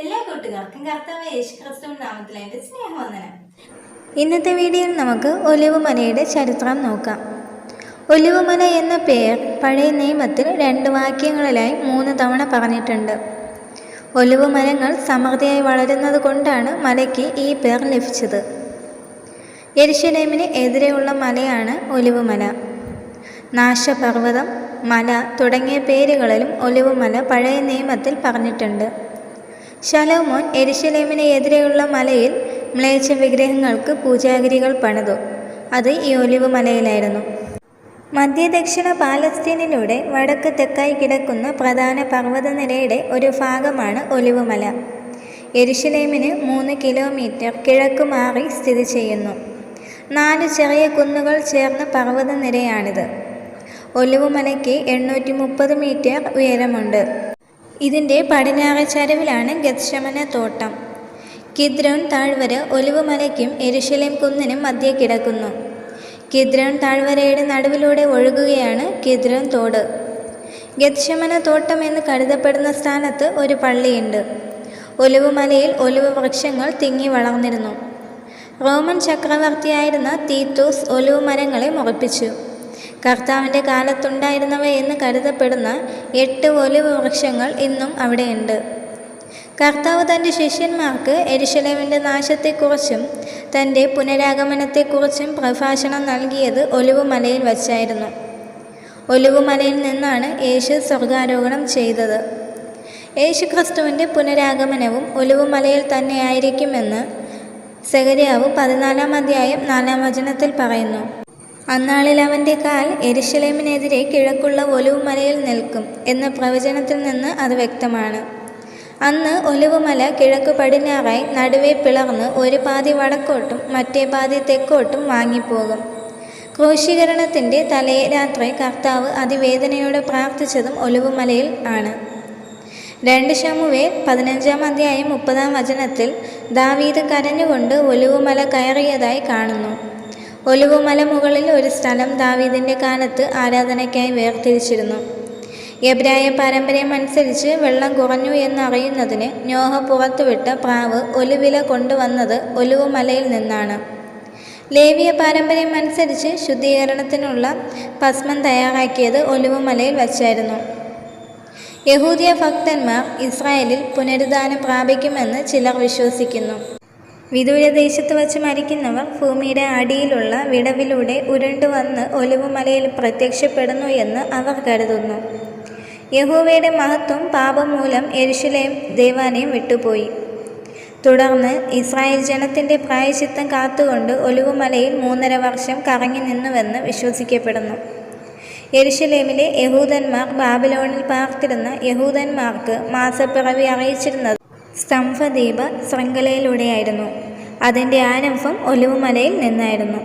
എല്ലാ കൂട്ടുകാർക്കും കർത്താവ് യേശുക്രിസ്തുവിൻ നാമത്തിൽ എൻ്റെ സ്നേഹവന്ദനം. ഇന്നത്തെ വീഡിയോയിൽ നമുക്ക് ഒലിവുമലയുടെ ചരിത്രം നോക്കാം. ഒലിവുമല എന്ന പേർ പഴയ നിയമത്തിൽ 2 വാക്യങ്ങളിലായി 3 തവണ പറഞ്ഞിട്ടുണ്ട്. ഒലിവുമരങ്ങൾ സമൃദ്ധിയായി വളരുന്നത് കൊണ്ടാണ് മലയ്ക്ക് ഈ പേർ ലഭിച്ചത്. യെരുശലേമിന് എതിരെയുള്ള മലയാണ് ഒലിവുമല. നാശപർവ്വതം, മല തുടങ്ങിയ പേരുകളിലും ഒലിവുമല പഴയ നിയമത്തിൽ പറഞ്ഞിട്ടുണ്ട്. ശലോമോൻ യെരുശലേമിന് എതിരെയുള്ള മലയിൽ മ്ലേച്ഛ വിഗ്രഹങ്ങൾക്ക് പൂജാഗിരികൾ പണിതു. അത് ഈ ഒലിവുമലയിലായിരുന്നു. മധ്യദക്ഷിണ പാലസ്തീനിലൂടെ വടക്ക് തെക്കായി കിടക്കുന്ന പ്രധാന പർവ്വതനിരയുടെ ഒരു ഭാഗമാണ് ഒലിവുമല. യെരുശലേമിന് 3 കിലോമീറ്റർ കിഴക്ക് മാറി സ്ഥിതി ചെയ്യുന്നു. 4 ചെറിയ കുന്നുകൾ ചേർന്ന പർവ്വതനിരയാണിത്. ഒലിവുമലയ്ക്ക് 830 മീറ്റർ ഉയരമുണ്ട്. ഇതിൻ്റെ പടിഞ്ഞാറ് ചരിവിലാണ് ഗത്ശമന തോട്ടം. കിദ്രോൻ താഴ്വര ഒലിവുമലയ്ക്കും യെരുശലേം കുന്നിനും മധ്യേ കിടക്കുന്നു. കിദ്രോൻ താഴ്വരയുടെ നടുവിലൂടെ ഒഴുകുകയാണ് കിദ്രോൻ തോട്. ഗത്ശമന തോട്ടം എന്ന് കരുതപ്പെടുന്ന സ്ഥാനത്ത് ഒരു പള്ളിയുണ്ട്. ഒലിവുമലയിൽ ഒലിവ് വൃക്ഷങ്ങൾ തിങ്ങി വളർന്നിരുന്നു. റോമൻ ചക്രവർത്തിയായിരുന്ന തീത്തോസ് ഒലിവുമരങ്ങളെ മുറിപ്പിച്ചു. കർത്താവിൻ്റെ കാലത്തുണ്ടായിരുന്നവ എന്ന് കരുതപ്പെടുന്ന 8 ഒലിവ് വൃക്ഷങ്ങൾ ഇന്നും അവിടെയുണ്ട്. കർത്താവ് തൻ്റെ ശിഷ്യന്മാർക്ക് യെരുശലേമിൻ്റെ നാശത്തെക്കുറിച്ചും തൻ്റെ പുനരാഗമനത്തെക്കുറിച്ചും പ്രഭാഷണം നൽകിയത് ഒലിവുമലയിൽ വച്ചായിരുന്നു. ഒലിവുമലയിൽ നിന്നാണ് യേശു സ്വർഗാരോഹണം ചെയ്തത്. യേശുക്രിസ്തുവിൻ്റെ പുനരാഗമനവും ഒലിവുമലയിൽ തന്നെയായിരിക്കുമെന്ന് സെഖര്യാവ് 14-ാം അധ്യായം 4-ാം വചനത്തിൽ പറയുന്നു. അന്നാളിൽ അവൻ്റെ കാൽ യെരുശലേമിനെതിരെ കിഴക്കുള്ള ഒലിവുമലയിൽ നിൽക്കും എന്ന പ്രവചനത്തിൽ നിന്ന് അത് വ്യക്തമാണ്. അന്ന് ഒലിവുമല കിഴക്ക് പടിഞ്ഞാറായി നടുവേ പിളർന്ന് ഒരു പാതി വടക്കോട്ടും മറ്റേ പാതി തെക്കോട്ടും വാങ്ങിപ്പോകും. ക്രൂശീകരണത്തിൻ്റെ തലേ രാത്രി കർത്താവ് അതിവേദനയോടെ പ്രാർത്ഥിച്ചതും ഒലിവുമലയിൽ ആണ്. 2 ശമൂവേൽ 15-ാം അധ്യായം 30-ാം വചനത്തിൽ ദാവീദ് കരഞ്ഞുകൊണ്ട് ഒലിവുമല കയറിയതായി കാണുന്നു. ഒലിവുമല മുകളിൽ ഒരു സ്ഥലം ദാവീദിൻ്റെ കാലത്ത് ആരാധനയ്ക്കായി വേർതിരിച്ചിരുന്നു. എബ്രായ പാരമ്പര്യം അനുസരിച്ച് വെള്ളം കുറഞ്ഞു എന്നറിയുന്നതിന് നോഹ പുറത്തുവിട്ട പ്രാവ് ഒലിവില കൊണ്ടുവന്നത് ഒലിവുമലയിൽ നിന്നാണ്. ലേവിയ പാരമ്പര്യം അനുസരിച്ച് ശുദ്ധീകരണത്തിനുള്ള ഭസ്മം തയ്യാറാക്കിയത് ഒലിവുമലയിൽ വച്ചായിരുന്നു. യഹൂദിയ ഭക്തന്മാർ ഇസ്രായേലിൽ പുനരുദ്ധാനം പ്രാപിക്കുമെന്ന് ചിലർ വിശ്വസിക്കുന്നു. വിദൂരദേശത്ത് വച്ച് മരിക്കുന്നവർ ഭൂമിയുടെ അടിയിലുള്ള വിടവിലൂടെ ഉരുണ്ടുവന്ന് ഒലിവുമലയിൽ പ്രത്യക്ഷപ്പെടുന്നു എന്ന് അവർ കരുതുന്നു. യഹോവയുടെ മഹത്വം പാപം മൂലം യെരുശലേം ദേവാലയം വിട്ടുപോയി. തുടർന്ന് ഇസ്രായേൽ ജനത്തിൻ്റെ പ്രായശ്ചിത്തം കാത്തുകൊണ്ട് ഒലിവുമലയിൽ 3.5 വർഷം കറങ്ങി നിന്നുവെന്ന് വിശ്വസിക്കപ്പെടുന്നു. യെരുശലേമിലെ യഹൂദന്മാർ ബാബിലോണിൽ പാർത്തിരുന്ന യഹൂദന്മാർക്ക് മാസപ്പിറവി അറിയിച്ചിരുന്നത് സ്തംഭദീപ ശൃംഖലയിലൂടെയായിരുന്നു. അതിൻ്റെ ആരംഭം ഒലിവുമലയിൽ നിന്നായിരുന്നു.